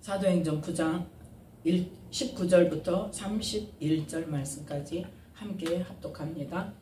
사도행전 9장 19절부터 31절 말씀까지 함께 합독합니다.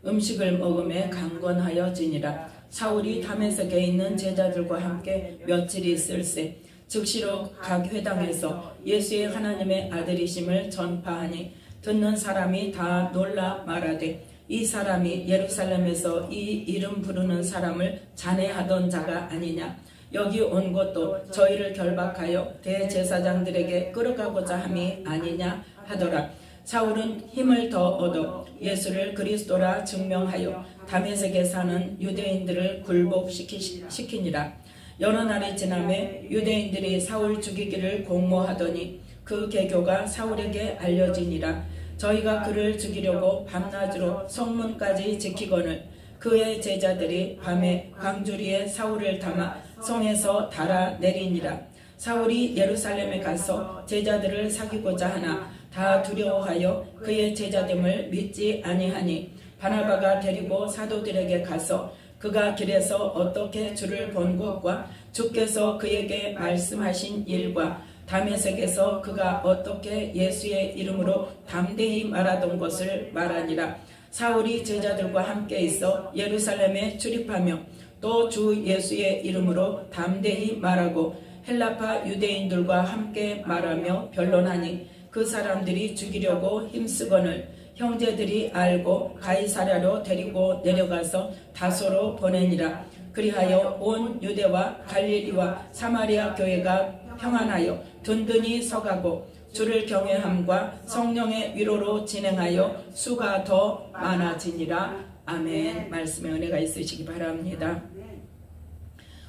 음식을 먹음에 강권하여지니라. 사울이 다메섹에 있는 제자들과 함께 며칠 있을새 즉시로 각 회당에서 예수의 하나님의 아들이심을 전파하니 듣는 사람이 다 놀라 말하되 이 사람이 예루살렘에서 이 이름 부르는 사람을 잔해하던 자가 아니냐. 여기 온 것도 저희를 결박하여 대제사장들에게 끌어가고자 함이 아니냐 하더라. 사울은 힘을 더 얻어 예수를 그리스도라 증명하여 다메섹에 사는 유대인들을 굴복시키니라. 여러 날이 지나매 유대인들이 사울 죽이기를 공모하더니 그 계교가 사울에게 알려지니라. 저희가 그를 죽이려고 밤낮으로 성문까지 지키거늘 그의 제자들이 밤에 광주리에 사울을 담아 성에서 달아내리니라. 사울이 예루살렘에 가서 제자들을 사귀고자 하나 다 두려워하여 그의 제자됨을 믿지 아니하니 바나바가 데리고 사도들에게 가서 그가 길에서 어떻게 주를 본 것과 주께서 그에게 말씀하신 일과 다메섹에서 그가 어떻게 예수의 이름으로 담대히 말하던 것을 말하니라. 사울이 제자들과 함께 있어 예루살렘에 출입하며 또 주 예수의 이름으로 담대히 말하고 헬라파 유대인들과 함께 말하며 변론하니 그 사람들이 죽이려고 힘쓰거늘 형제들이 알고 가이사랴로 데리고 내려가서 다소로 보내니라. 그리하여 온 유대와 갈릴리와 사마리아 교회가 평안하여 든든히 서가고 주를 경외함과 성령의 위로로 진행하여 수가 더 많아지니라. 아멘. 말씀의 은혜가 있으시기 바랍니다.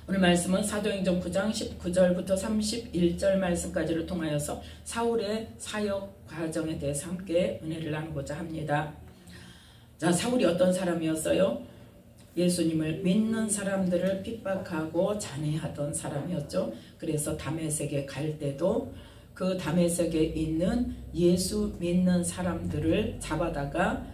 오늘 말씀은 사도행전 9장 19절부터 31절 말씀까지를 통하여서 사울의 사역 과정에 대해서 함께 은혜를 나누고자 합니다. 자, 사울이 어떤 사람이었어요? 예수님을 믿는 사람들을 핍박하고 잔해하던 사람이었죠. 그래서 다메섹에 갈 때도 그 다메섹에 있는 예수 믿는 사람들을 잡아다가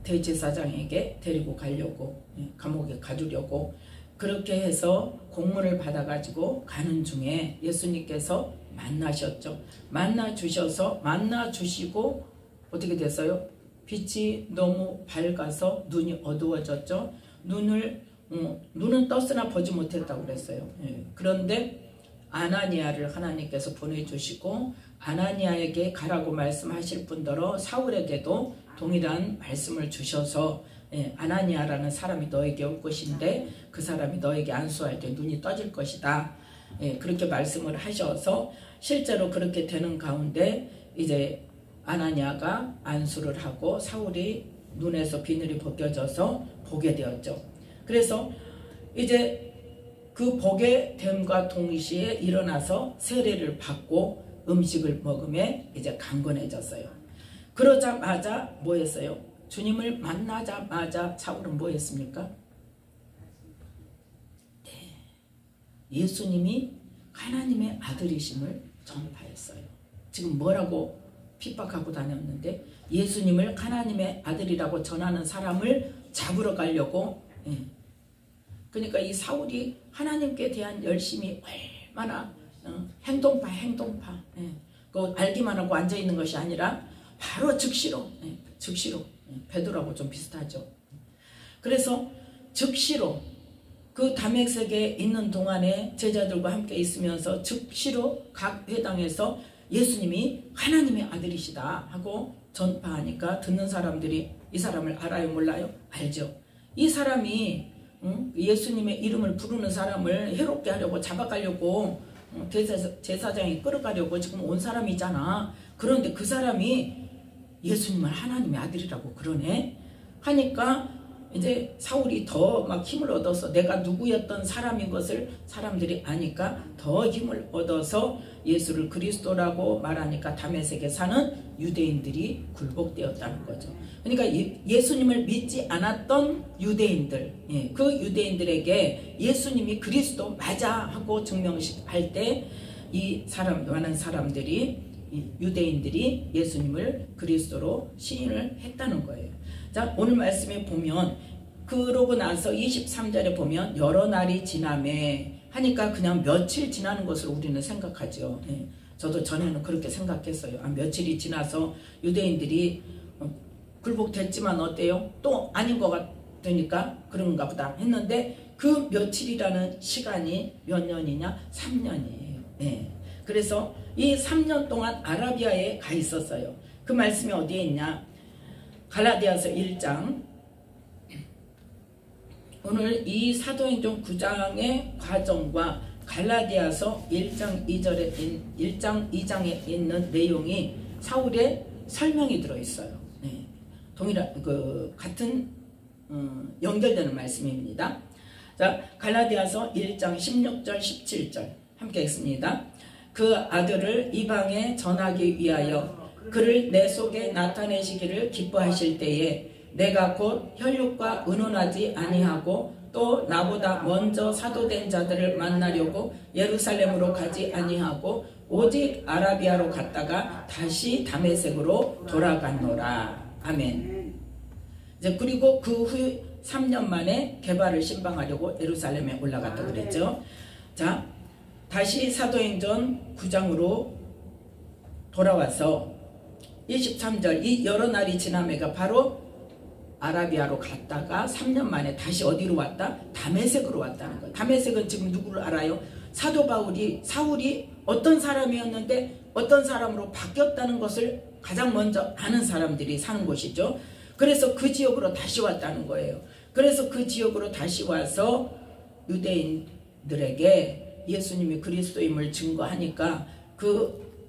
대제사장에게 데리고 가려고 감옥에 가두려고 그렇게 해서 공문을 받아가지고 가는 중에 예수님께서 만나셨죠. 만나주시고 어떻게 됐어요? 빛이 너무 밝아서 눈이 어두워졌죠. 눈은 떴으나 보지 못했다고 그랬어요. 그런데 아나니아를 하나님께서 보내주시고 아나니아에게 가라고 말씀하실 뿐더러 사울에게도 동일한 말씀을 주셔서 아나니아라는 사람이 너에게 올 것인데 그 사람이 너에게 안수할 때 눈이 떠질 것이다. 그렇게 말씀을 하셔서 실제로 그렇게 되는 가운데 이제 아나니아가 안수를 하고 사울이 눈에서 비늘이 벗겨져서 보게 되었죠. 그래서 이제 그 보게 됨과 동시에 일어나서 세례를 받고 음식을 먹음에 이제 강건해졌어요. 그러자마자 뭐 했어요? 주님을 만나자마자 사울은 뭐 했습니까? 네, 예수님이 하나님의 아들이심을 전파했어요. 지금 뭐라고 핍박하고 다녔는데 예수님을 하나님의 아들이라고 전하는 사람을 잡으러 가려고. 그러니까 이 사울이 하나님께 대한 열심이 얼마나 행동파 그 알기만 하고 앉아있는 것이 아니라 바로 즉시로 베드로하고 좀 비슷하죠. 그래서 즉시로 그 다메섹에 있는 동안에 제자들과 함께 있으면서 즉시로 각 회당에서 예수님이 하나님의 아들이시다 하고 전파하니까 듣는 사람들이 이 사람을 알아요 몰라요? 알죠. 이 사람이 예수님의 이름을 부르는 사람을 해롭게 하려고 잡아가려고 제사장이 끌어가려고 지금 온 사람이잖아. 그런데 그 사람이 예수님을 하나님의 아들이라고 그러네 하니까 이제 사울이 더 막 힘을 얻어서 내가 누구였던 사람인 것을 사람들이 아니까 더 힘을 얻어서 예수를 그리스도라고 말하니까 다메섹에 사는 유대인들이 굴복되었다는 거죠. 그러니까 예수님을 믿지 않았던 유대인들, 그 유대인들에게 예수님이 그리스도 맞아 하고 증명할 때 이 많은 사람들이 유대인들이 예수님을 그리스도로 시인을 했다는 거예요. 자, 오늘 말씀에 보면 그러고 나서 23절에 보면 여러 날이 지나매 하니까 그냥 며칠 지나는 것을 우리는 생각하죠. 예. 저도 전에는 그렇게 생각했어요. 며칠이 지나서 유대인들이 굴복됐지만 어때요? 또 아닌 것 같으니까 그런가 보다 했는데 그 며칠이라는 시간이 몇 년이냐? 3년이에요. 예. 그래서 이 3년 동안 아라비아에 가 있었어요. 그 말씀이 어디에 있냐? 갈라디아서 1장. 오늘 이 사도행전 9장의 과정과 갈라디아서 1장 2장에 있는 내용이 사울의 설명이 들어있어요. 네. 같은 연결되는 말씀입니다. 자, 갈라디아서 1장 16절 17절 함께 읽습니다. 그 아들을 이방에 전하기 위하여 그를 내 속에 나타내시기를 기뻐하실 때에 내가 곧 혈육과 의논하지 아니하고 또 나보다 먼저 사도된 자들을 만나려고 예루살렘으로 가지 아니하고 오직 아라비아로 갔다가 다시 다메섹으로 돌아갔노라. 아멘. 이제 그리고 그 후 3년 만에 게바를 신방하려고 예루살렘에 올라갔다 그랬죠. 자, 다시 사도행전 9장으로 돌아와서 23절 이 여러 날이 지나매가 바로 아라비아로 갔다가 3년 만에 다시 어디로 왔다? 다메섹으로 왔다는 거예요. 다메섹은 지금 누구를 알아요? 사도 사울이 어떤 사람이었는데 어떤 사람으로 바뀌었다는 것을 가장 먼저 아는 사람들이 사는 곳이죠. 그래서 그 지역으로 다시 왔다는 거예요. 그래서 그 지역으로 다시 와서 유대인들에게 예수님이 그리스도임을 증거하니까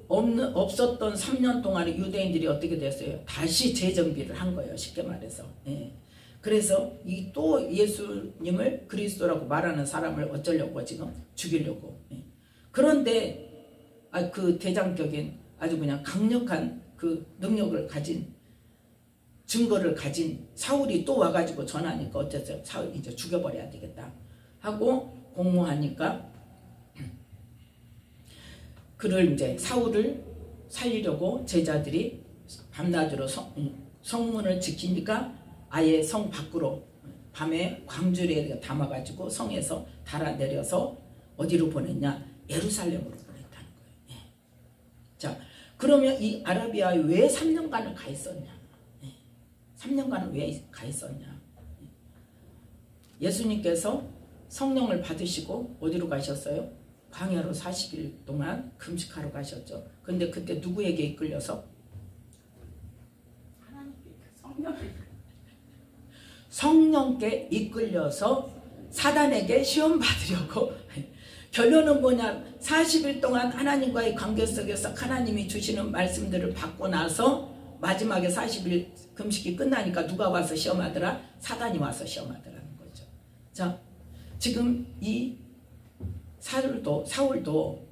없었던 3년 동안에 유대인들이 어떻게 됐어요? 다시 재정비를 한 거예요. 쉽게 말해서. 예. 그래서 또 예수님을 그리스도라고 말하는 사람을 어쩌려고 지금 죽이려고. 예. 그런데 그 대장격인 아주 그냥 강력한 그 능력을 가진 증거를 가진 사울이 또 와가지고 전하니까 어쨌어요? 사울 이제 죽여버려야 되겠다 하고 공모하니까 그를 이제 사울을 살리려고 제자들이 밤낮으로 성문을 지키니까 아예 성 밖으로 밤에 광주리에 담아가지고 성에서 달아내려서 어디로 보냈냐? 예루살렘으로 보냈다는 거예요. 예. 자, 그러면 이 아라비아에 왜 3년간을 가 있었냐? 3년간은 왜 가 있었냐? 예수님께서 성령을 받으시고 어디로 가셨어요? 광야로 40일 동안 금식하러 가셨죠. 근데 그때 누구에게 이끌려서? 성령께 이끌려서 사단에게 시험 받으려고. 결론은 뭐냐? 40일 동안 하나님과의 관계 속에서 하나님이 주시는 말씀들을 받고 나서 마지막에 40일 금식이 끝나니까 누가 와서 시험하더라? 사단이 와서 시험하더라는 거죠. 자, 지금 이 사울도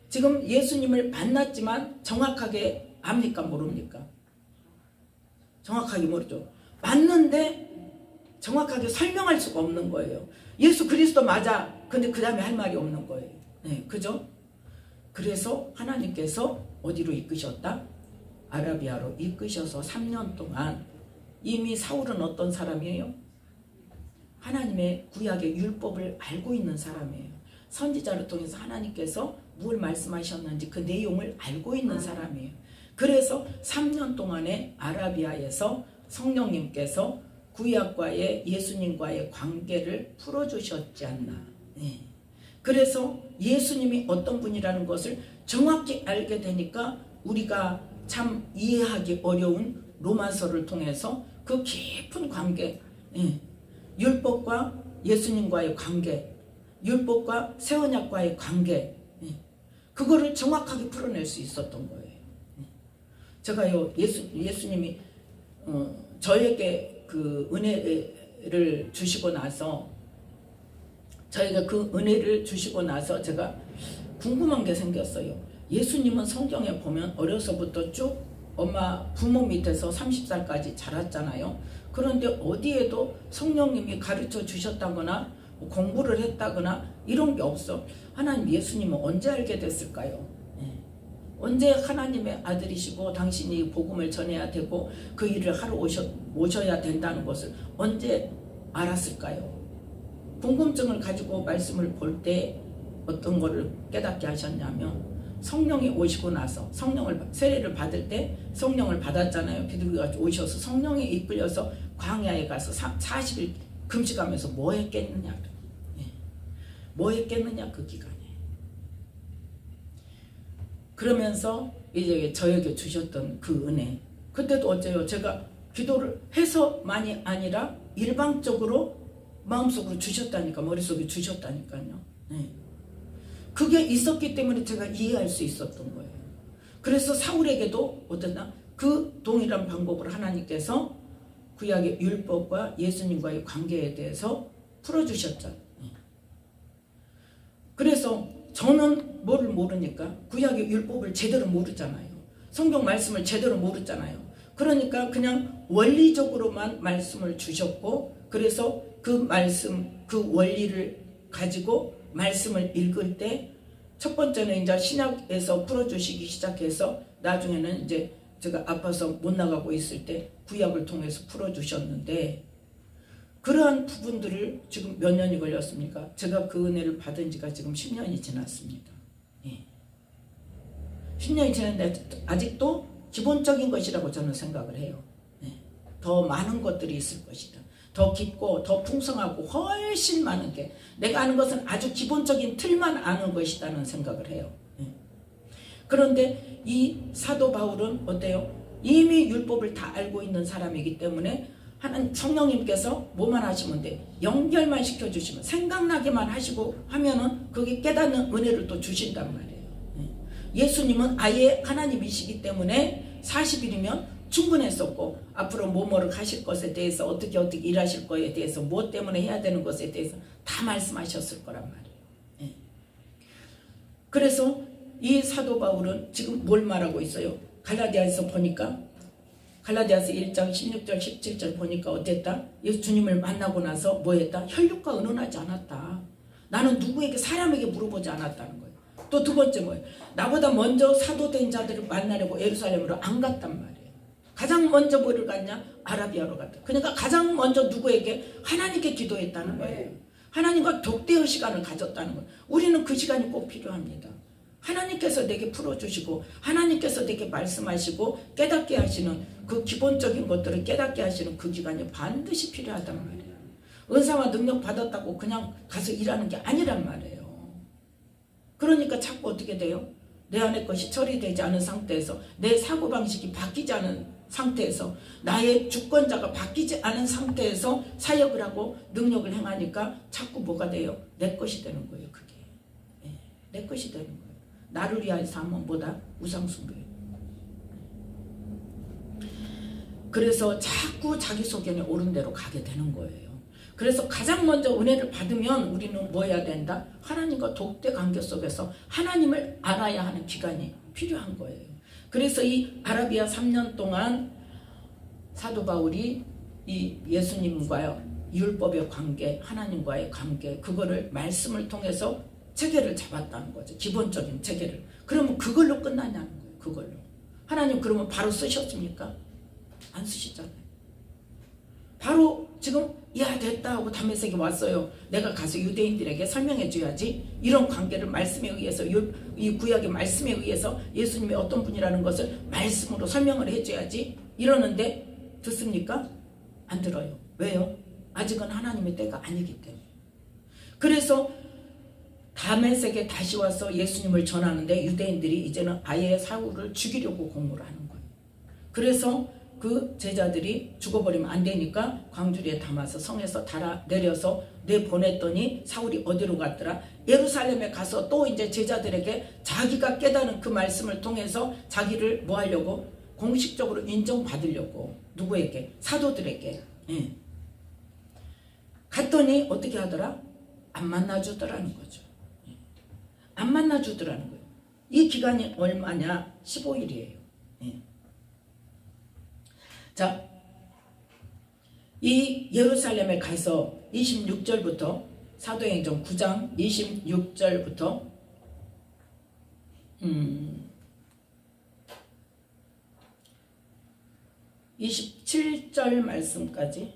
지금 예수님을 만났지만 정확하게 압니까? 모릅니까? 정확하게 모르죠. 맞는데 정확하게 설명할 수가 없는 거예요. 예수 그리스도 맞아. 근데 그 다음에 할 말이 없는 거예요. 네, 그죠? 그래서 하나님께서 어디로 이끄셨다? 아라비아로 이끄셔서 3년 동안 이미 사울은 어떤 사람이에요? 하나님의 구약의 율법을 알고 있는 사람이에요. 선지자를 통해서 하나님께서 뭘 말씀하셨는지 그 내용을 알고 있는 사람이에요. 그래서 3년 동안에 아라비아에서 성령님께서 구약과의 예수님과의 관계를 풀어주셨지 않나. 네. 그래서 예수님이 어떤 분이라는 것을 정확히 알게 되니까 우리가 참 이해하기 어려운 로마서를 통해서 그 깊은 관계, 율법과 예수님과의 관계, 율법과 새 언약과의 관계, 그거를 정확하게 풀어낼 수 있었던 거예요. 제가요, 예수님이 저에게 그 은혜를 주시고 나서 저희가 그 은혜를 주시고 나서 제가 궁금한 게 생겼어요. 예수님은 성경에 보면 어려서부터 쭉 엄마 부모 밑에서 30살까지 자랐잖아요. 그런데 어디에도 성령님이 가르쳐 주셨다거나 공부를 했다거나 이런 게 없어. 하나님 예수님은 언제 알게 됐을까요? 언제 하나님의 아들이시고 당신이 복음을 전해야 되고 그 일을 하러 오셔야 된다는 것을 언제 알았을까요? 궁금증을 가지고 말씀을 볼 때 어떤 거를 깨닫게 하셨냐면 성령이 오시고 나서 세례를 받을 때 성령을 받았잖아요. 비둘기가 오셔서 성령에 이끌려서 광야에 가서 40일 금식하면서 뭐 했겠느냐. 뭐 했겠느냐 그 기간에. 그러면서 이제 저에게 주셨던 그 은혜. 그때도 어째요. 제가 기도를 해서만이 아니라 일방적으로 마음속으로 주셨다니까. 머릿속에 주셨다니까요. 네. 그게 있었기 때문에 제가 이해할 수 있었던 거예요. 그래서 사울에게도 어떠나 그 동일한 방법으로 하나님께서 구약의 율법과 예수님과의 관계에 대해서 풀어주셨죠. 그래서 저는 뭐를 모르니까 구약의 율법을 제대로 모르잖아요. 성경 말씀을 제대로 모르잖아요. 그러니까 그냥 원리적으로만 말씀을 주셨고, 그래서 그 말씀, 그 원리를 가지고 말씀을 읽을 때 첫 번째는 이제 신약에서 풀어주시기 시작해서 나중에는 이제 제가 아파서 못 나가고 있을 때 구약을 통해서 풀어주셨는데, 그러한 부분들을 지금 몇 년이 걸렸습니까? 제가 그 은혜를 받은 지가 지금 10년이 지났습니다. 예. 10년이 지났는데 아직도 기본적인 것이라고 저는 생각을 해요. 예. 더 많은 것들이 있을 것이다. 더 깊고 더 풍성하고 훨씬 많은 게, 내가 아는 것은 아주 기본적인 틀만 아는 것이라는 생각을 해요. 예. 그런데 이 사도 바울은 어때요? 이미 율법을 다 알고 있는 사람이기 때문에 하나님 성령님께서 뭐만 하시면 돼? 연결만 시켜주시면, 생각나게만 하시고 하면은 그게 깨닫는 은혜를 또 주신단 말이에요. 예수님은 아예 하나님이시기 때문에 40일이면 충분했었고, 앞으로 뭐뭐를 하실 것에 대해서 어떻게 일하실 거에 대해서 뭐 때문에 해야 되는 것에 대해서 다 말씀하셨을 거란 말이에요. 그래서 이 사도 바울은 지금 뭘 말하고 있어요? 갈라디아에서 보니까, 갈라디아서 1장 16절 17절 보니까 어땠다? 예수님을 만나고 나서 뭐 했다? 혈육과 의논하지 않았다. 나는 누구에게, 사람에게 물어보지 않았다는 거예요. 또 두 번째 뭐예요? 나보다 먼저 사도된 자들을 만나려고 예루살렘으로 안 갔단 말이에요. 가장 먼저 뭐를 갔냐? 아라비아로 갔다. 그러니까 가장 먼저 누구에게? 하나님께 기도했다는 거예요. 하나님과 독대의 시간을 가졌다는 거예요. 우리는 그 시간이 꼭 필요합니다. 하나님께서 내게 풀어주시고 하나님께서 내게 말씀하시고 깨닫게 하시는 그 기본적인 것들을 깨닫게 하시는 그 기간이 반드시 필요하단 말이에요. 은사와 능력 받았다고 그냥 가서 일하는 게 아니란 말이에요. 그러니까 자꾸 어떻게 돼요? 내 안의 것이 처리되지 않은 상태에서, 내 사고방식이 바뀌지 않은 상태에서, 나의 주권자가 바뀌지 않은 상태에서 사역을 하고 능력을 행하니까 자꾸 뭐가 돼요? 내 것이 되는 거예요. 그게. 내 것이 되는 거예요. 나를 위하여서 하면 뭐다? 우상숭배예요. 그래서 자꾸 자기 소견에 옳은 대로 가게 되는 거예요. 그래서 가장 먼저 은혜를 받으면 우리는 뭐 해야 된다? 하나님과 독대 관계 속에서 하나님을 알아야 하는 기간이 필요한 거예요. 그래서 이 아라비아 3년 동안 사도 바울이 이 예수님과 율법의 관계, 하나님과의 관계, 그거를 말씀을 통해서 체계를 잡았다는 거죠. 기본적인 체계를. 그러면 그걸로 끝나냐는 거예요. 그걸로. 하나님 그러면 바로 쓰셨습니까? 안 쓰시잖아요. 바로 지금 야 됐다 하고 다메섹에 왔어요. 내가 가서 유대인들에게 설명해 줘야지. 이런 관계를 말씀에 의해서, 이 구약의 말씀에 의해서 예수님이 어떤 분이라는 것을 말씀으로 설명을 해줘야지. 이러는데 듣습니까? 안 들어요. 왜요? 아직은 하나님의 때가 아니기 때문에. 그래서 다메섹에 다시 와서 예수님을 전하는데 유대인들이 이제는 아예 사울을 죽이려고 공모를 하는 거예요. 그래서 그 제자들이 죽어버리면 안 되니까 광주리에 담아서 성에서 달아 내려서 내보냈더니 사울이 어디로 갔더라? 예루살렘에 가서 또 이제 제자들에게 자기가 깨달은 그 말씀을 통해서 자기를 뭐 하려고? 공식적으로 인정받으려고. 누구에게? 사도들에게. 갔더니 어떻게 하더라? 안 만나주더라는 거죠. 안 만나주더라는 거예요. 이 기간이 얼마냐? 15일이에요. 자, 이 예루살렘에 가서 26절부터, 사도행전 9장 26절부터 27절 말씀까지,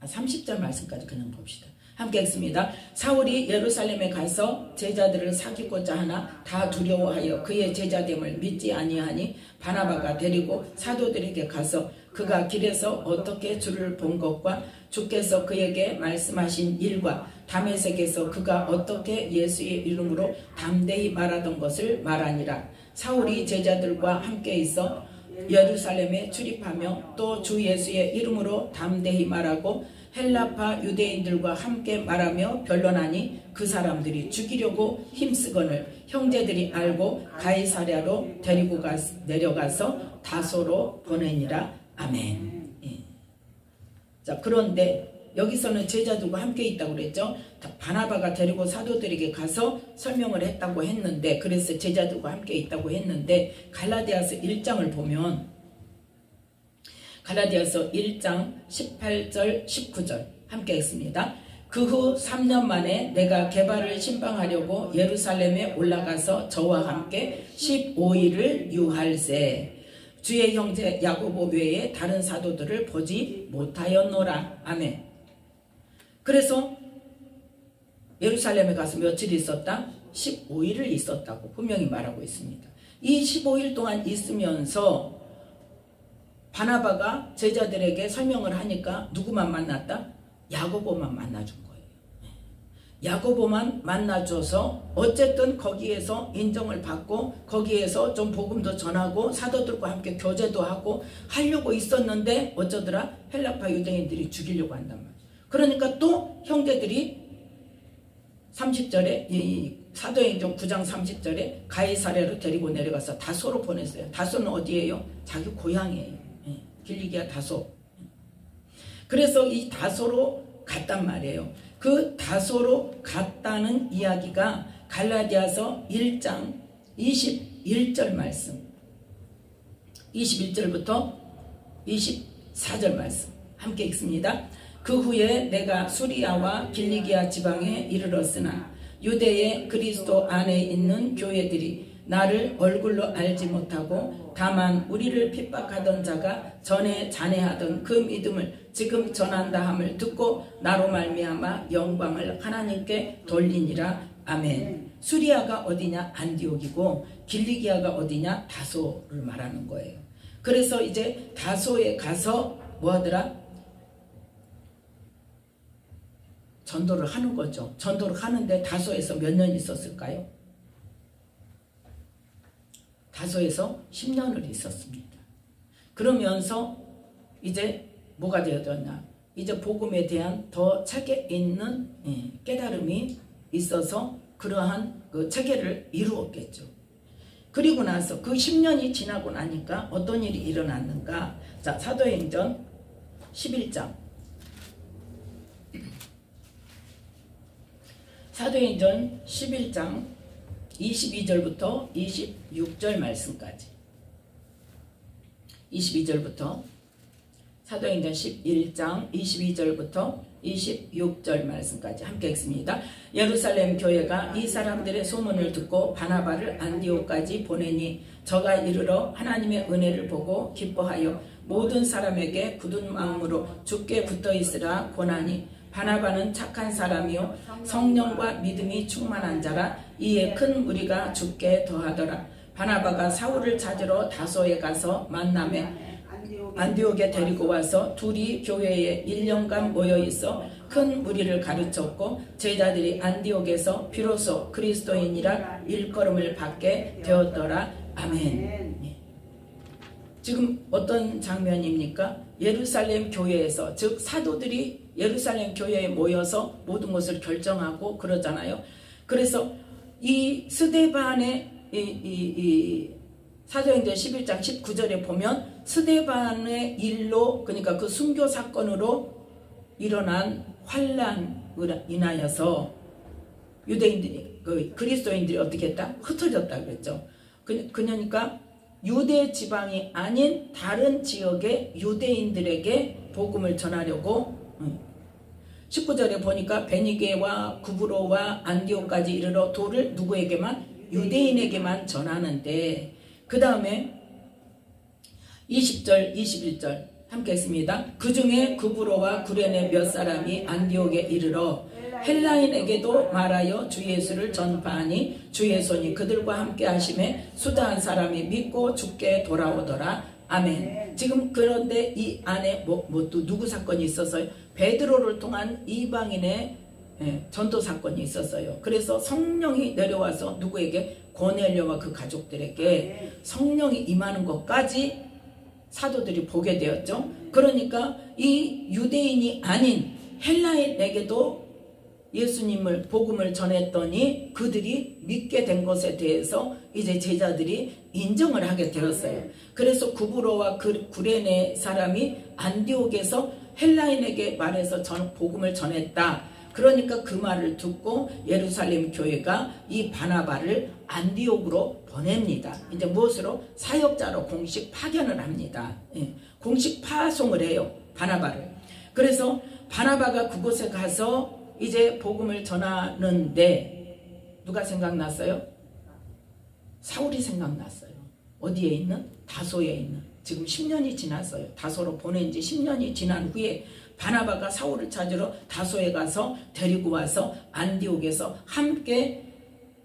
30절 말씀까지 그냥 봅시다. 함께 읽습니다. 사울이 예루살렘에 가서 제자들을 사귀고자 하나 다 두려워하여 그의 제자됨을 믿지 아니하니 바나바가 데리고 사도들에게 가서 그가 길에서 어떻게 주를 본 것과 주께서 그에게 말씀하신 일과 다메섹에서 그가 어떻게 예수의 이름으로 담대히 말하던 것을 말하니라. 사울이 제자들과 함께 있어 예루살렘에 출입하며 또 주 예수의 이름으로 담대히 말하고 헬라파 유대인들과 함께 말하며 변론하니 그 사람들이 죽이려고 힘쓰거늘 형제들이 알고 가이사랴로 데리고 내려가서 다소로 보내니라. 아멘. 예. 자, 그런데 여기서는 제자들과 함께 있다고 그랬죠. 바나바가 데리고 사도들에게 가서 설명을 했다고 했는데, 그래서 제자들과 함께 있다고 했는데, 갈라디아서 1장을 보면 갈라디아서 1장 18절 19절 함께 읽습니다. 그 후 3년 만에 내가 게바를 신방하려고 예루살렘에 올라가서 저와 함께 15일을 유할세 주의 형제 야고보 외에 다른 사도들을 보지 못하였노라. 아멘. 그래서 예루살렘에 가서 며칠 있었다? 15일을 있었다고 분명히 말하고 있습니다. 이 15일 동안 있으면서 바나바가 제자들에게 설명을 하니까 누구만 만났다? 야고보만 만나준 거예요. 야고보만 만나줘서 어쨌든 거기에서 인정을 받고 거기에서 좀 복음도 전하고 사도들과 함께 교제도 하고 하려고 있었는데 어쩌더라? 헬라파 유대인들이 죽이려고 한단 말이에요. 그러니까 또 형제들이 30절에 이 사도행전 9장 30절에 가이사랴로 데리고 내려가서 다소로 보냈어요. 다소는 어디예요? 자기 고향이에요. 길리기아 다소. 그래서 이 다소로 갔단 말이에요. 그 다소로 갔다는 이야기가 갈라디아서 1장 21절 말씀, 21절부터 24절 말씀 함께 읽습니다. 그 후에 내가 수리아와 길리기아 지방에 이르렀으나 유대의 그리스도 안에 있는 교회들이 나를 얼굴로 알지 못하고 다만 우리를 핍박하던 자가 전에 잔해하던 그 믿음을 지금 전한다 함을 듣고 나로 말미암아 영광을 하나님께 돌리니라. 아멘. 수리아가 어디냐? 안디옥이고 길리기아가 어디냐? 다소를 말하는 거예요. 그래서 이제 다소에 가서 뭐하더라? 전도를 하는 거죠. 전도를 하는데 다소에서 몇 년 있었을까요? 다소에서 10년을 있었습니다. 그러면서 이제 뭐가 되었냐? 이제 복음에 대한 더 체계 있는 깨달음이 있어서 그러한 그 체계를 이루었겠죠. 그리고 나서 그 10년이 지나고 나니까 어떤 일이 일어났는가? 자, 사도행전 11장. 사도행전 11장 22절부터 26절 말씀까지. 22절부터 사도행전 11장 22절부터 26절 말씀까지 함께 읽습니다. 예루살렘 교회가 이 사람들의 소문을 듣고 바나바를 안디옥까지 보내니 저가 이르러 하나님의 은혜를 보고 기뻐하여 모든 사람에게 굳은 마음으로 주께 붙어있으라 권하니 바나바는 착한 사람이요 성령과 믿음이 충만한 자라 이에 큰 무리가 주께 더하더라. 바나바가 사울을 찾으러 다소에 가서 만나매 안디옥에 데리고 와서 둘이 교회에 1년간 모여있어 큰 무리를 가르쳤고 제자들이 안디옥에서 비로소 그리스도인이라 일컬음을 받게 되었더라. 아멘. 지금 어떤 장면입니까? 예루살렘 교회에서, 즉 사도들이 예루살렘 교회에 모여서 모든 것을 결정하고 그러잖아요. 그래서 이 스데반의 사도행전 11장 19절에 보면 스데반의 일로, 그러니까 그 순교 사건으로 일어난 환란으로 인하여서 유대인들이, 그리스도인들이 어떻게 했다? 흩어졌다 그랬죠. 그러니까 유대 지방이 아닌 다른 지역의 유대인들에게 복음을 전하려고 19절에 보니까 베니게와 구브로와 안디옥까지 이르러 도를 누구에게만? 유대인에게만 전하는데, 그 다음에 20절 21절 함께 했습니다. 그 중에 구브로와 구레네 몇 사람이 안디옥에 이르러 헬라인에게도 말하여 주 예수를 전파하니 주의 손이 그들과 함께 하심에 수다 한 사람이 믿고 주께 돌아오더라. 아멘. 지금 그런데 이 안에 또 누구 사건이 있었어요? 베드로를 통한 이방인의 전도 사건이 있었어요. 그래서 성령이 내려와서 누구에게? 고넬료와 그 가족들에게 성령이 임하는 것까지 사도들이 보게 되었죠. 그러니까 이 유대인이 아닌 헬라인에게도 예수님을 복음을 전했더니 그들이 믿게 된 것에 대해서 이제 제자들이 인정을 하게 되었어요. 그래서 구브로와 구레네 사람이 안디옥에서 헬라인에게 말해서 복음을 전했다. 그러니까 그 말을 듣고 예루살렘 교회가 이 바나바를 안디옥으로 보냅니다. 이제 무엇으로? 사역자로 공식 파견을 합니다. 공식 파송을 해요. 바나바를. 그래서 바나바가 그곳에 가서 이제 복음을 전하는데 누가 생각났어요? 사울이 생각났어요. 어디에 있는? 다소에 있는. 지금 10년이 지났어요. 다소로 보낸 지 10년이 지난 후에 바나바가 사울을 찾으러 다소에 가서 데리고 와서 안디옥에서 함께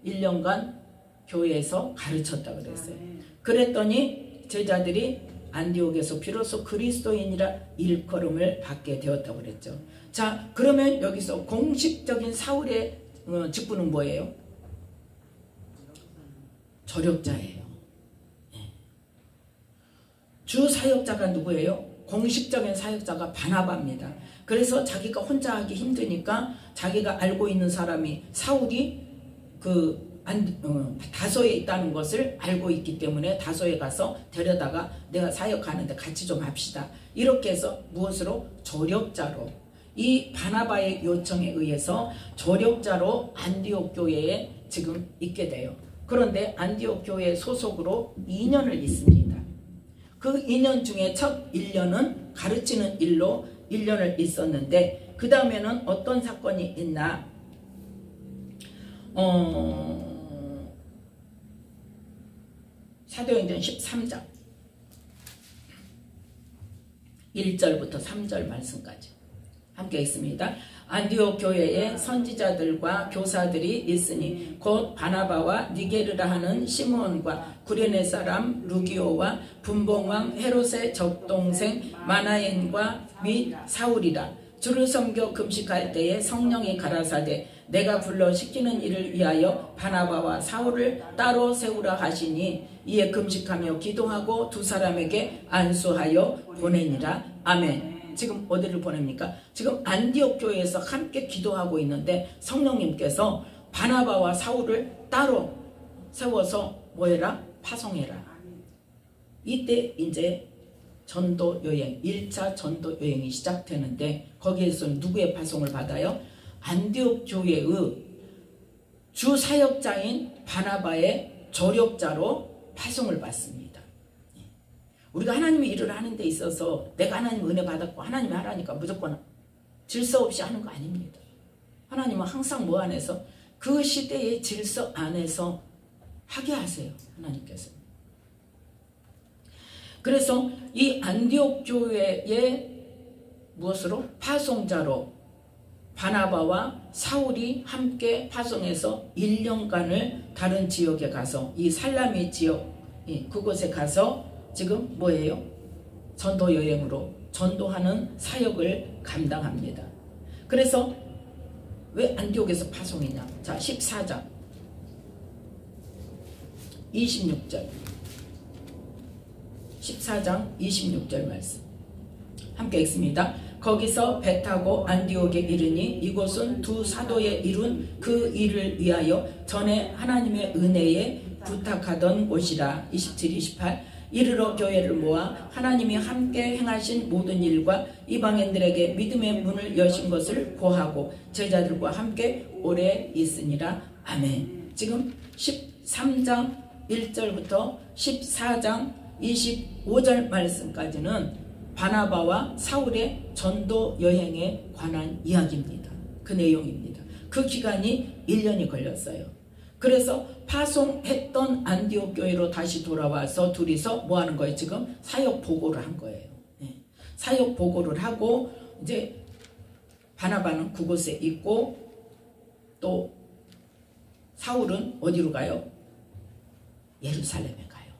1년간 교회에서 가르쳤다 그랬어요. 그랬더니 제자들이 안디옥에서 비로소 그리스도인이라 일컬음을 받게 되었다고 그랬죠. 자, 그러면 여기서 공식적인 사울의 직분은 뭐예요? 조력자예요. 주 사역자가 누구예요? 공식적인 사역자가 바나바입니다. 그래서 자기가 혼자 하기 힘드니까 자기가 알고 있는 사람이 사울이 다소에 있다는 것을 알고 있기 때문에 다소에 가서 데려다가 내가 사역하는데 같이 좀 합시다. 이렇게 해서 무엇으로? 조력자로. 이 바나바의 요청에 의해서 조력자로 안디옥 교회에 지금 있게 돼요. 그런데 안디옥 교회 소속으로 2년을 있습니다. 그 2년 중에 첫 1년은 가르치는 일로 1년을 있었는데 그 다음에는 어떤 사건이 있나? 사도행전 13장 1절부터 3절 말씀까지 함께 있습니다. 안디옥 교회에 선지자들과 교사들이 있으니 곧 바나바와 니게르라 하는 시므온과 구레네 사람 루기오와 분봉왕 헤롯의 적동생 마나엔과 및 사울이라. 주를 섬겨 금식할 때에 성령이 가라사대 내가 불러 시키는 일을 위하여 바나바와 사울을 따로 세우라 하시니 이에 금식하며 기도하고 두 사람에게 안수하여 보내니라. 아멘. 지금 어디를 보냅니까? 지금 안디옥 교회에서 함께 기도하고 있는데 성령님께서 바나바와 사울을 따로 세워서 뭐해라? 파송해라. 이때 이제 전도 여행, 1차 전도 여행이 시작되는데 거기에서 누구의 파송을 받아요? 안디옥 교회의 주 사역자인 바나바의 조력자로 파송을 받습니다. 우리가 하나님의 일을 하는 데 있어서 내가 하나님 은혜 받았고 하나님이 하라니까 무조건 질서 없이 하는 거 아닙니다. 하나님은 항상 뭐 안에서? 그 시대의 질서 안에서 하게 하세요. 하나님께서. 그래서 이 안디옥 교회의 무엇으로? 파송자로 바나바와 사울이 함께 파송해서 1년간을 다른 지역에 가서 이 살라미 지역 그곳에 가서 지금 뭐예요? 전도 여행으로 전도하는 사역을 감당합니다. 그래서 왜 안디옥에서 파송이냐? 자, 14장 26절 14장 26절 말씀 함께 읽습니다. 거기서 배 타고 안디옥에 이르니 이곳은 두 사도에 이룬 그 일을 위하여 전에 하나님의 은혜에 부탁하던 곳이라. 27, 28 이르러 교회를 모아 하나님이 함께 행하신 모든 일과 이방인들에게 믿음의 문을 여신 것을 고하고 제자들과 함께 오래 있으니라. 아멘. 지금 13장 1절부터 14장 25절 말씀까지는 바나바와 사울의 전도 여행에 관한 이야기입니다. 그 내용입니다. 그 기간이 1년이 걸렸어요. 그래서 파송했던 안디옥 교회로 다시 돌아와서 둘이서 뭐 하는 거예요? 지금 사역 보고를 한 거예요. 사역 보고를 하고 이제 바나바는 그곳에 있고 또 사울은 어디로 가요? 예루살렘에 가요.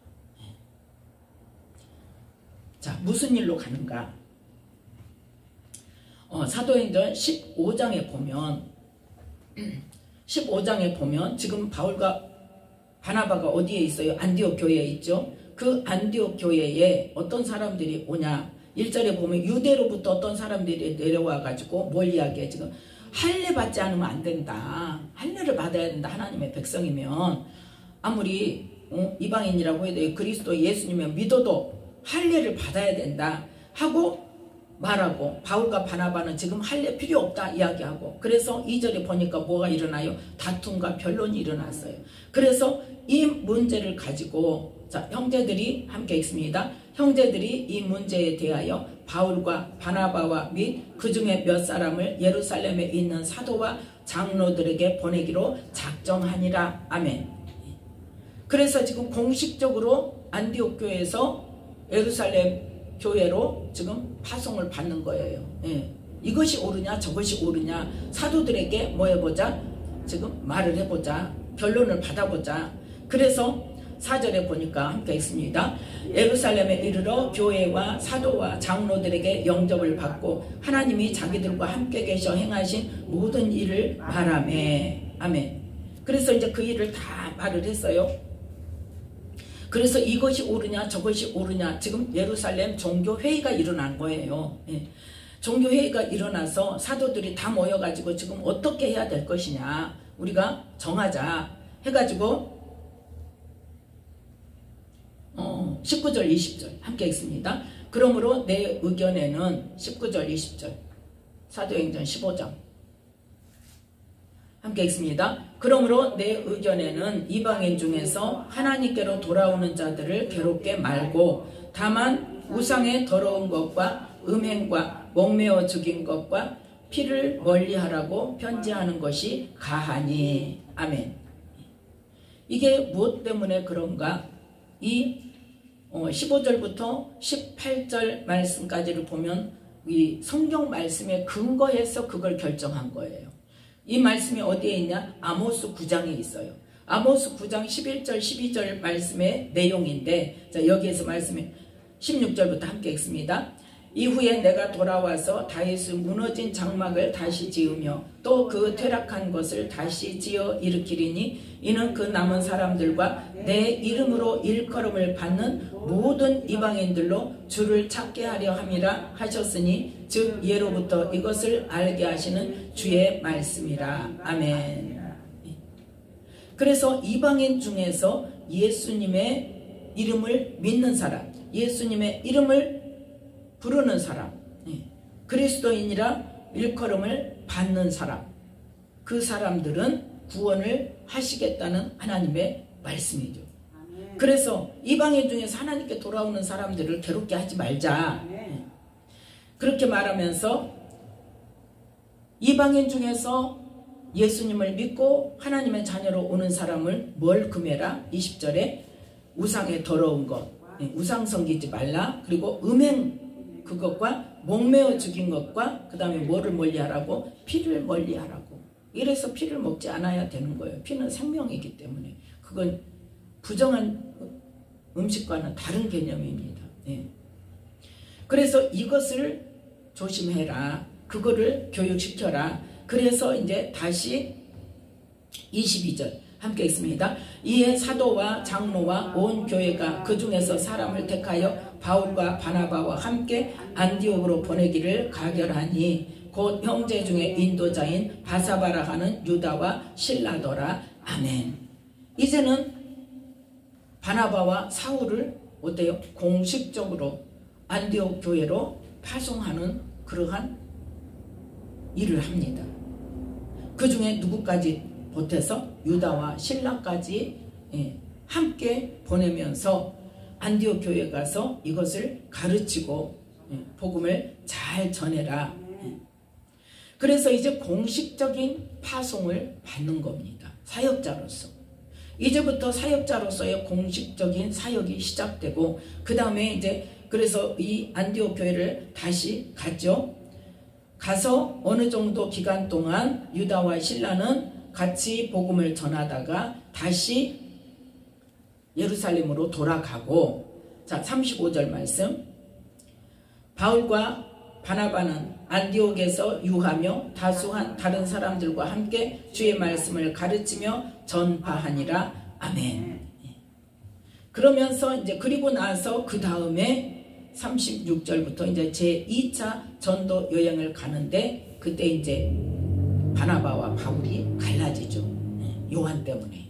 자, 무슨 일로 가는가? 사도행전 15장에 보면 지금 바울과 바나바가 어디에 있어요? 안디옥 교회에 있죠. 그 안디옥 교회에 어떤 사람들이 오냐? 1절에 보면 유대로부터 어떤 사람들이 내려와 가지고 뭘 이야기해? 지금 할례 받지 않으면 안 된다. 할례를 받아야 된다. 하나님의 백성이면 아무리 이방인이라고 해도 그리스도 예수님을 믿어도 할례를 받아야 된다 하고 말하고, 바울과 바나바는 지금 할례 필요 없다 이야기하고, 그래서 2절에 보니까 뭐가 일어나요? 다툼과 변론이 일어났어요. 그래서 이 문제를 가지고, 자, 형제들이 함께 읽습니다. 형제들이 이 문제에 대하여 바울과 바나바와 및 그 중에 몇 사람을 예루살렘에 있는 사도와 장로들에게 보내기로 작정하니라. 아멘. 그래서 지금 공식적으로 안디옥 교회에서 예루살렘 교회로 지금 파송을 받는 거예요. 이것이 옳으냐 저것이 옳으냐 사도들에게 뭐 해보자, 지금 말을 해보자, 결론을 받아보자. 그래서 4절에 보니까 함께 있습니다. 예루살렘에 이르러 교회와 사도와 장로들에게 영접을 받고 하나님이 자기들과 함께 계셔 행하신 모든 일을 말하매. 아멘. 그래서 이제 그 일을 다 말을 했어요. 그래서 이것이 옳으냐 저것이 옳으냐, 지금 예루살렘 종교회의가 일어난 거예요. 종교회의가 일어나서 사도들이 다 모여가지고 지금 어떻게 해야 될 것이냐 우리가 정하자 해가지고 19절 20절 함께 읽습니다. 그러므로 내 의견에는 19절 20절 사도행전 15장 함께 읽습니다. 그러므로 내 의견에는 이방인 중에서 하나님께로 돌아오는 자들을 괴롭게 말고 다만 우상의 더러운 것과 음행과 목매어 죽인 것과 피를 멀리하라고 편지하는 것이 가하니. 아멘. 이게 무엇 때문에 그런가? 이 15절부터 18절 말씀까지를 보면 이 성경 말씀에 근거해서 그걸 결정한 거예요. 이 말씀이 어디에 있냐? 아모스 9장에 있어요. 아모스 9장 11절 12절 말씀의 내용인데, 자, 여기에서 말씀이 16절부터 함께 읽습니다. 이후에 내가 돌아와서 다윗의 무너진 장막을 다시 지으며 또 그 퇴락한 것을 다시 지어 일으키리니 이는 그 남은 사람들과 내 이름으로 일컬음을 받는 모든 이방인들로 주를 찾게 하려 함이라 하셨으니 즉 예로부터 이것을 알게 하시는 주의 말씀이라. 아멘. 그래서 이방인 중에서 예수님의 이름을 믿는 사람, 예수님의 이름을 부르는 사람, 그리스도인이라 일컬음을 받는 사람, 그 사람들은 구원을 하시겠다는 하나님의 말씀이죠. 그래서 이방인 중에서 하나님께 돌아오는 사람들을 괴롭게 하지 말자. 그렇게 말하면서 이방인 중에서 예수님을 믿고 하나님의 자녀로 오는 사람을 뭘 금해라? 20절에 우상의 더러운 것, 우상 섬기지 말라. 그리고 음행 그것과 목매어 죽인 것과 그 다음에 뭐를 멀리하라고? 피를 멀리하라고. 이래서 피를 먹지 않아야 되는 거예요. 피는 생명이기 때문에. 그건 부정한 음식과는 다른 개념입니다. 그래서 이것을 조심해라. 그거를 교육시켜라. 그래서 이제 다시 22절 함께 읽습니다. 이에 사도와 장로와 온 교회가 그 중에서 사람을 택하여 바울과 바나바와 함께 안디옥으로 보내기를 가결하니 곧 형제 중에 인도자인 바사바라 하는 유다와 실라더라. 아멘. 이제는 바나바와 사울을 어때요? 공식적으로 안디옥 교회로 파송하는 그러한 일을 합니다. 그 중에 누구까지 보태서 유다와 실라까지 함께 보내면서 안디옥 교회에 가서 이것을 가르치고 복음을 잘 전해라. 그래서 이제 공식적인 파송을 받는 겁니다. 사역자로서. 이제부터 사역자로서의 공식적인 사역이 시작되고, 그 다음에 이제 그래서 이 안디옥 교회를 다시 갔죠. 가서 어느 정도 기간 동안 유다와 실라는 같이 복음을 전하다가 다시 예루살렘으로 돌아가고, 자 35절 말씀. 바울과 바나바는 안디옥에서 유하며 다수한 다른 사람들과 함께 주의 말씀을 가르치며 전파하니라. 아멘. 그러면서 이제 그리고 나서 그 다음에 36절부터 이제 제 2차 전도 여행을 가는데, 그때 이제 바나바와 바울이 갈라지죠. 요한 때문에.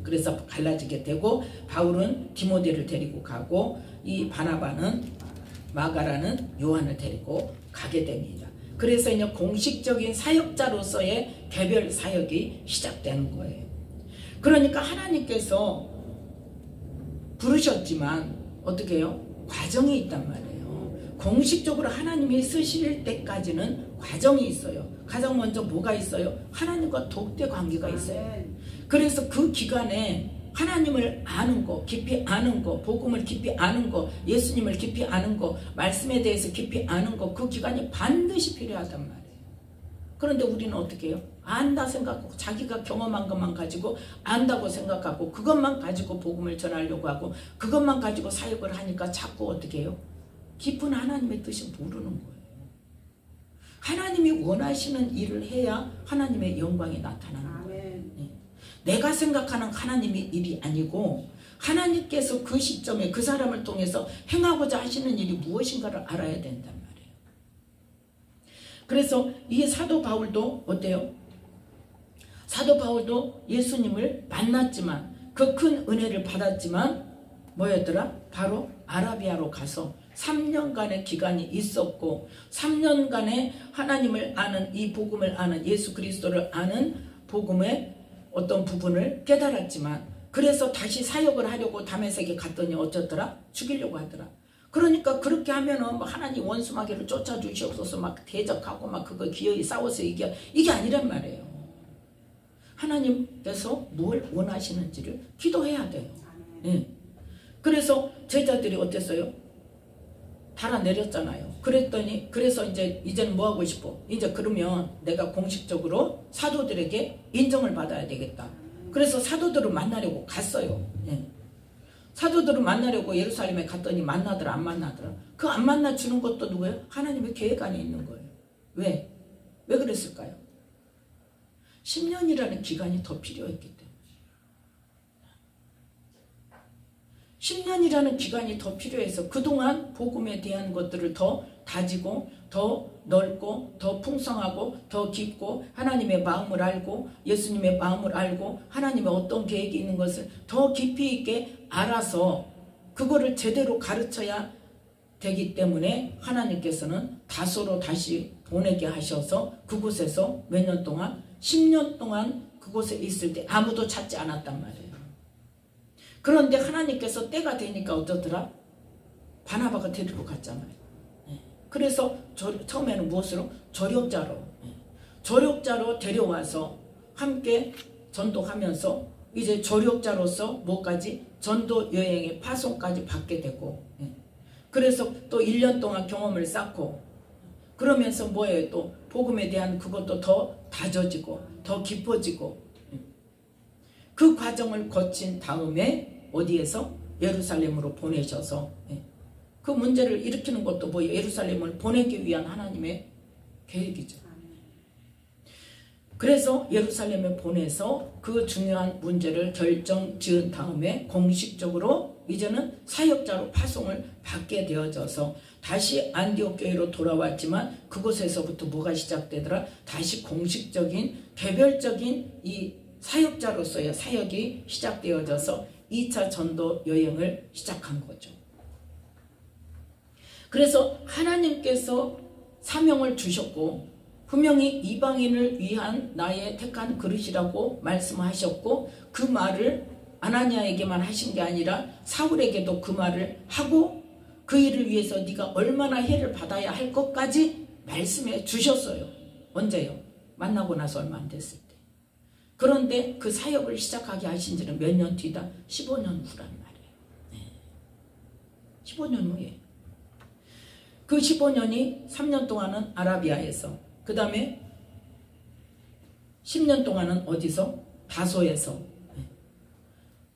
그래서 갈라지게 되고, 바울은 디모데를 데리고 가고, 이 바나바는 마가라는 요한을 데리고 가게 됩니다. 그래서 이제 공식적인 사역자로서의 개별 사역이 시작되는 거예요. 그러니까 하나님께서 부르셨지만 어떻게 해요? 과정이 있단 말이에요. 공식적으로 하나님이 쓰실 때까지는 과정이 있어요. 가장 먼저 뭐가 있어요? 하나님과 독대 관계가 있어요. 그래서 그 기간에 하나님을 아는 거, 깊이 아는 거, 복음을 깊이 아는 거, 예수님을 깊이 아는 거, 말씀에 대해서 깊이 아는 거, 그 기간이 반드시 필요하단 말이에요. 그런데 우리는 어떻게 해요? 안다 생각하고 자기가 경험한 것만 가지고 안다고 생각하고 그것만 가지고 복음을 전하려고 하고 그것만 가지고 사역을 하니까 자꾸 어떻게 해요? 깊은 하나님의 뜻을 모르는 거예요. 하나님이 원하시는 일을 해야 하나님의 영광이 나타나는 거예요. 내가 생각하는 하나님의 일이 아니고 하나님께서 그 시점에 그 사람을 통해서 행하고자 하시는 일이 무엇인가를 알아야 된단 말이에요. 그래서 이 사도 바울도 어때요? 사도 바울도 예수님을 만났지만 그 큰 은혜를 받았지만 뭐였더라? 바로 아라비아로 가서 3년간의 기간이 있었고 3년간의 하나님을 아는 이 복음을 아는 예수 그리스도를 아는 복음의 어떤 부분을 깨달았지만 그래서 다시 사역을 하려고 다메섹에 갔더니 어쩌더라? 죽이려고 하더라. 그러니까 그렇게 하면은 뭐 하나님 원수마귀를 쫓아주시옵소서 막 대적하고 막 그거 기어이 싸워서 이게 아니란 말이에요. 하나님께서 뭘 원하시는지를 기도해야 돼요. 네. 그래서 제자들이 어땠어요? 달아내렸잖아요. 그래서 이제는 뭐 하고 싶어? 이제 그러면 내가 공식적으로 사도들에게 인정을 받아야 되겠다. 그래서 사도들을 만나려고 갔어요. 예. 사도들을 만나려고 예루살렘에 갔더니 만나더라 안 만나더라. 그 안 만나주는 것도 누구예요? 하나님의 계획 안에 있는 거예요. 왜? 왜 그랬을까요? 10년이라는 기간이 더 필요했기 때문에. 10년이라는 기간이 더 필요해서 그동안 복음에 대한 것들을 더 다지고 더 넓고 더 풍성하고 더 깊고 하나님의 마음을 알고 예수님의 마음을 알고 하나님의 어떤 계획이 있는 것을 더 깊이 있게 알아서 그거를 제대로 가르쳐야 되기 때문에 하나님께서는 다소로 다시 보내게 하셔서 그곳에서 몇 년 동안 10년 동안 그곳에 있을 때 아무도 찾지 않았단 말이에요. 그런데 하나님께서 때가 되니까 어쩌더라? 바나바가 데리고 갔잖아요. 그래서 처음에는 무엇으로? 조력자로 데려와서 함께 전도하면서 이제 조력자로서 뭐까지? 전도 여행의 파송까지 받게 되고 그래서 또 1년 동안 경험을 쌓고 그러면서 뭐예요? 또 복음에 대한 그것도 더 다져지고 더 깊어지고 그 과정을 거친 다음에 어디에서? 예루살렘으로 보내셔서 그 문제를 일으키는 것도 뭐 예루살렘을 보내기 위한 하나님의 계획이죠. 그래서 예루살렘에 보내서 그 중요한 문제를 결정 지은 다음에 공식적으로 이제는 사역자로 파송을 받게 되어져서 다시 안디옥 교회로 돌아왔지만 그곳에서부터 뭐가 시작되더라? 다시 공식적인 개별적인 이 사역자로서의 사역이 시작되어져서 2차 전도 여행을 시작한 거죠. 그래서 하나님께서 사명을 주셨고 분명히 이방인을 위한 나의 택한 그릇이라고 말씀하셨고 그 말을 아나니아에게만 하신 게 아니라 사울에게도 그 말을 하고 그 일을 위해서 네가 얼마나 해를 받아야 할 것까지 말씀해 주셨어요. 언제요? 만나고 나서 얼마 안 됐을 때. 그런데 그 사역을 시작하게 하신 지는 몇 년 뒤다? 15년 후란 말이에요. 15년 후에. 그 15년이 3년 동안은 아라비아에서 그 다음에 10년 동안은 어디서? 다소에서.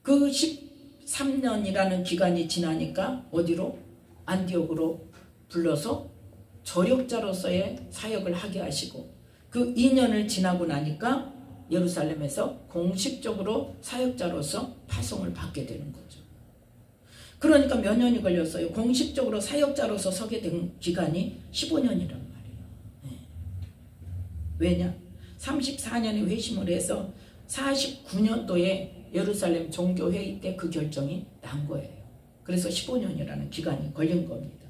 그 13년이라는 기간이 지나니까 어디로? 안디옥으로 불러서 조력자로서의 사역을 하게 하시고, 그 2년을 지나고 나니까 예루살렘에서 공식적으로 사역자로서 파송을 받게 되는 거죠. 그러니까 몇 년이 걸렸어요. 공식적으로 사역자로서 서게 된 기간이 15년이란 말이에요. 왜냐? 34년에 회심을 해서 49년도에 예루살렘 종교회의 때 그 결정이 난 거예요. 그래서 15년이라는 기간이 걸린 겁니다.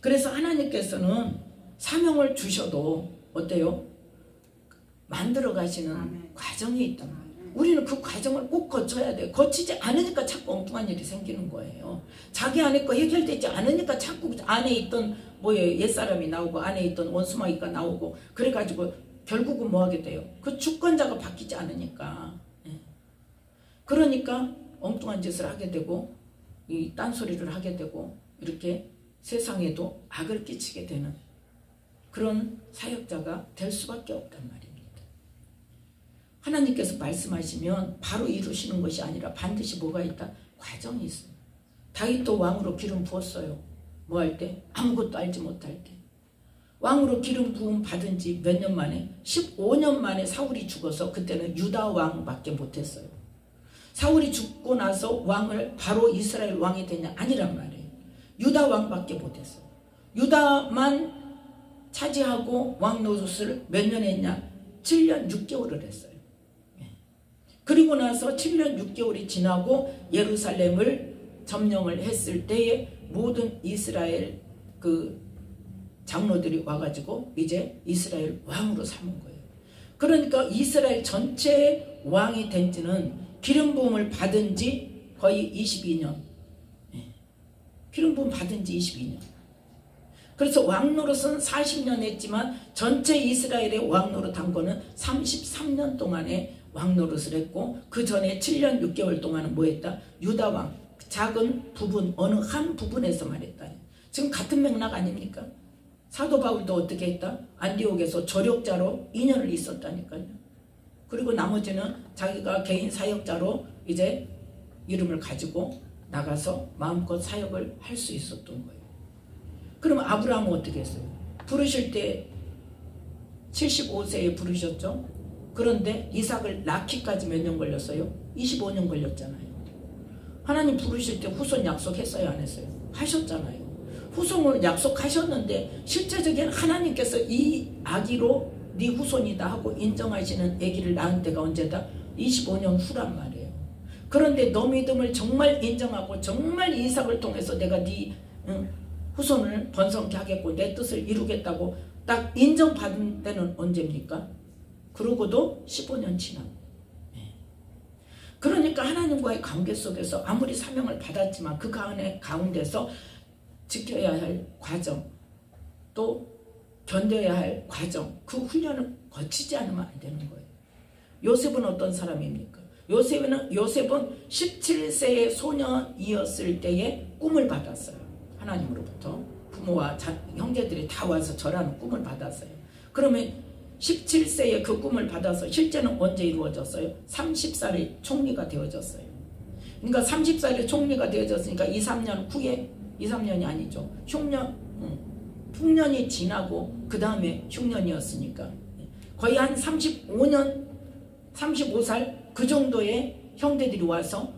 그래서 하나님께서는 사명을 주셔도 어때요? 만들어 가시는 과정이 있단 말이에요. 우리는 그 과정을 꼭 거쳐야 돼요. 거치지 않으니까 자꾸 엉뚱한 일이 생기는 거예요. 자기 안에 거 해결되지 않으니까 자꾸 안에 있던 옛사람이 나오고 안에 있던 원수마귀가 나오고, 그래가지고 결국은 뭐 하게 돼요? 그 주권자가 바뀌지 않으니까. 그러니까 엉뚱한 짓을 하게 되고 이 딴소리를 하게 되고 이렇게 세상에도 악을 끼치게 되는 그런 사역자가 될 수밖에 없단 말입니다. 하나님께서 말씀하시면 바로 이루시는 것이 아니라 반드시 뭐가 있다? 과정이 있어요. 다윗도 왕으로 기름 부었어요. 뭐 할 때? 아무것도 알지 못할 때. 왕으로 기름 부음 받은 지 몇 년 만에? 15년 만에 사울이 죽어서, 그때는 유다 왕밖에 못했어요. 사울이 죽고 나서 왕을 바로 이스라엘 왕이 되냐? 아니란 말이에요. 유다 왕밖에 못했어요. 유다만 차지하고 왕 노릇을 몇 년 했냐? 7년 6개월을 했어요. 그리고 나서 7년 6개월이 지나고 예루살렘을 점령을 했을 때에 모든 이스라엘 그 장로들이 와가지고 이제 이스라엘 왕으로 삼은 거예요. 그러니까 이스라엘 전체의 왕이 된 지는 기름 부음을 받은 지 거의 22년. 기름 부음 받은 지 22년. 그래서 왕 노릇은 40년 했지만 전체 이스라엘의 왕 노릇 한 거는 33년 동안에 왕 노릇을 했고, 그 전에 7년 6개월 동안은 뭐 했다? 유다 왕, 작은 부분, 어느 한 부분에서만 했다. 지금 같은 맥락 아닙니까? 사도 바울도 어떻게 했다? 안디옥에서 조력자로 2년을 있었다니까요. 그리고 나머지는 자기가 개인 사역자로 이제 이름을 가지고 나가서 마음껏 사역을 할 수 있었던 거예요. 그럼 아브라함은 어떻게 했어요? 부르실 때 75세에 부르셨죠? 그런데 이삭을 낳기까지 몇 년 걸렸어요? 25년 걸렸잖아요. 하나님 부르실 때 후손 약속했어요? 안 했어요? 하셨잖아요. 후손을 약속하셨는데 실제적인 하나님께서 이 아기로 네 후손이다 하고 인정하시는 아기를 낳은 때가 언제다? 25년 후란 말이에요. 그런데 너 믿음을 정말 인정하고 정말 이삭을 통해서 내가 네 후손을 번성케 하겠고 내 뜻을 이루겠다고 딱 인정받은 때는 언제입니까? 그러고도 15년 지나고. 그러니까 하나님과의 관계 속에서 아무리 사명을 받았지만 그 가운데서 지켜야 할 과정, 또 견뎌야 할 과정, 그 훈련을 거치지 않으면 안 되는 거예요. 요셉은 어떤 사람입니까? 요셉은 17세의 소년이었을 때에 꿈을 받았어요. 하나님으로부터 부모와 형제들이 다 와서 절하는 꿈을 받았어요. 그러면 17세에 그 꿈을 받아서 실제는 언제 이루어졌어요? 30살에 총리가 되어졌어요. 그러니까 30살에 총리가 되어졌으니까 2, 3년 후에, 2, 3년이 아니죠. 흉년이 지나고 그 다음에 흉년이었으니까 거의 한 35년, 35살 그 정도의 형제들이 와서,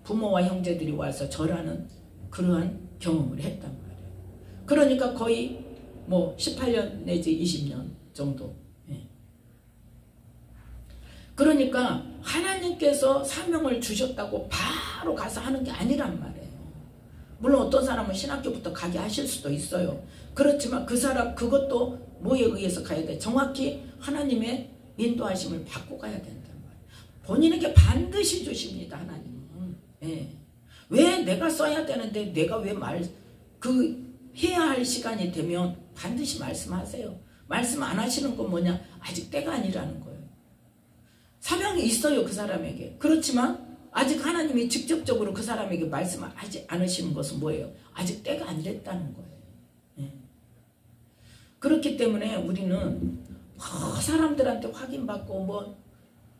부모와 형제들이 와서 절하는 그러한 경험을 했단 말이에요. 그러니까 거의 뭐 18년 내지 20년 정도. 그러니까 하나님께서 사명을 주셨다고 바로 가서 하는 게 아니란 말이에요. 물론 어떤 사람은 신학교부터 가게 하실 수도 있어요. 그렇지만 그 사람 그것도 뭐에 의해서 가야 돼? 정확히 하나님의 인도하심을 받고 가야 된단 말이에요. 본인에게 반드시 주십니다. 하나님은. 왜 내가 써야 되는데 내가 왜 해야 할 시간이 되면 반드시 말씀하세요. 말씀 안 하시는 건 뭐냐? 아직 때가 아니라는 거예요. 사명이 있어요, 그 사람에게. 그렇지만 아직 하나님이 직접적으로 그 사람에게 말씀하지 않으시는 것은 뭐예요? 아직 때가 안 됐다는 거예요. 그렇기 때문에 우리는 사람들한테 확인받고 뭐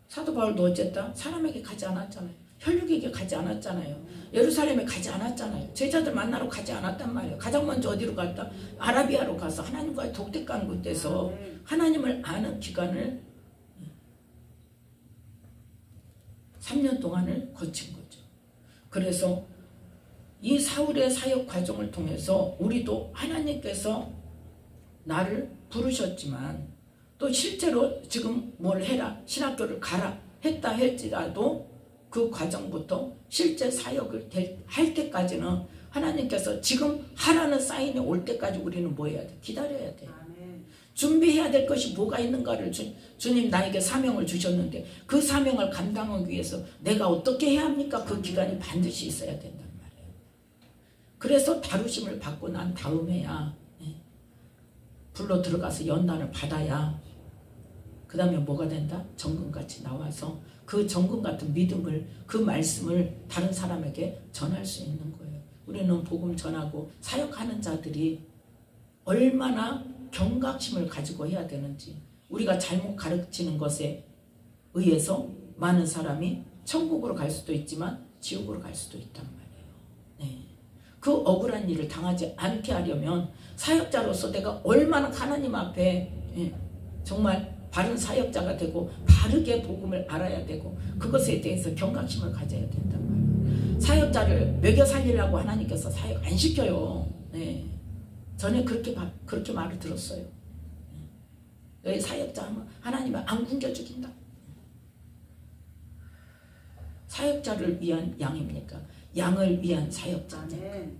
사도 바울도 어쨌다 사람에게 가지 않았잖아요. 혈육에게 가지 않았잖아요. 예루살렘에 가지 않았잖아요. 제자들 만나러 가지 않았단 말이에요. 가장 먼저 어디로 갔다? 아라비아로 가서 하나님과의 독대간국돼서 하나님을 아는 기간을 3년 동안을 거친 거죠. 그래서 이 사울의 사역 과정을 통해서 우리도 하나님께서 나를 부르셨지만 또 실제로 지금 뭘 해라 신학교를 가라 했다 할지라도 그 과정부터 실제 사역을 할 때까지는 하나님께서 지금 하라는 사인이 올 때까지 우리는 뭐 해야 돼? 기다려야 돼. 준비해야 될 것이 뭐가 있는가를 주님 나에게 사명을 주셨는데 그 사명을 감당하기 위해서 내가 어떻게 해야 합니까? 그 기간이 반드시 있어야 된단 말이에요. 그래서 다루심을 받고 난 다음에야 불로 들어가서 연단을 받아야 그 다음에 뭐가 된다? 정금같이 나와서 그 정금 같은 믿음을 그 말씀을 다른 사람에게 전할 수 있는 거예요. 우리는 복음 전하고 사역하는 자들이 얼마나 경각심을 가지고 해야 되는지 우리가 잘못 가르치는 것에 의해서 많은 사람이 천국으로 갈 수도 있지만 지옥으로 갈 수도 있단 말이에요. 네. 그 억울한 일을 당하지 않게 하려면 사역자로서 내가 얼마나 하나님 앞에 정말 바른 사역자가 되고 바르게 복음을 알아야 되고 그것에 대해서 경각심을 가져야 된단 말이에요. 사역자를 먹여 살리려고 하나님께서 사역 안 시켜요. 네. 전에 그렇게 말을 들었어요. 너희 사역자 하면 하나님은 안 굶겨 죽인다. 사역자를 위한 양입니까? 양을 위한 사역자입니까?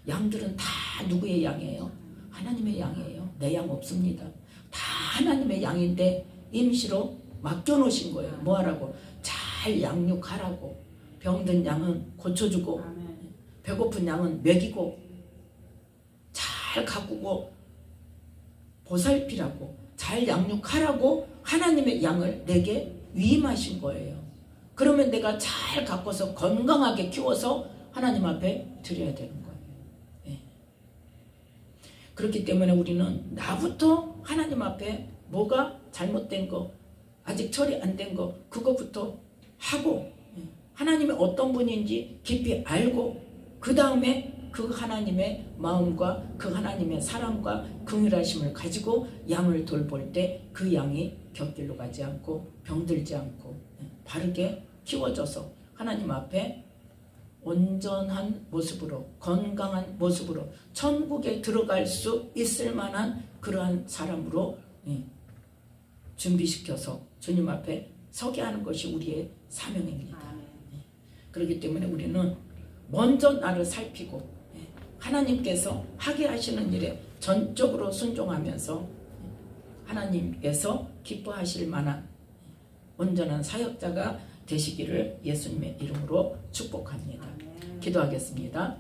양들은 다 누구의 양이에요? 하나님의 양이에요. 내 양 없습니다. 다 하나님의 양인데 임시로 맡겨놓으신 거예요. 뭐하라고? 잘 양육하라고. 병든 양은 고쳐주고 배고픈 양은 먹이고 잘 가꾸고 보살피라고 잘 양육하라고 하나님의 양을 내게 위임하신 거예요. 그러면 내가 잘 가꿔서 건강하게 키워서 하나님 앞에 드려야 되는 거예요. 네. 그렇기 때문에 우리는 나부터 하나님 앞에 뭐가 잘못된 거 아직 처리 안 된 거 그거부터 하고 하나님이 어떤 분인지 깊이 알고 그 다음에 그 하나님의 마음과 그 하나님의 사랑과 긍휼하심을 가지고 양을 돌볼 때 그 양이 곁길로 가지 않고 병들지 않고 바르게 키워져서 하나님 앞에 온전한 모습으로 건강한 모습으로 천국에 들어갈 수 있을 만한 그러한 사람으로 준비시켜서 주님 앞에 서게 하는 것이 우리의 사명입니다. 그렇기 때문에 우리는 먼저 나를 살피고 하나님께서 하게 하시는 일에 전적으로 순종하면서 하나님께서 기뻐하실 만한 온전한 사역자가 되시기를 예수님의 이름으로 축복합니다. 기도하겠습니다.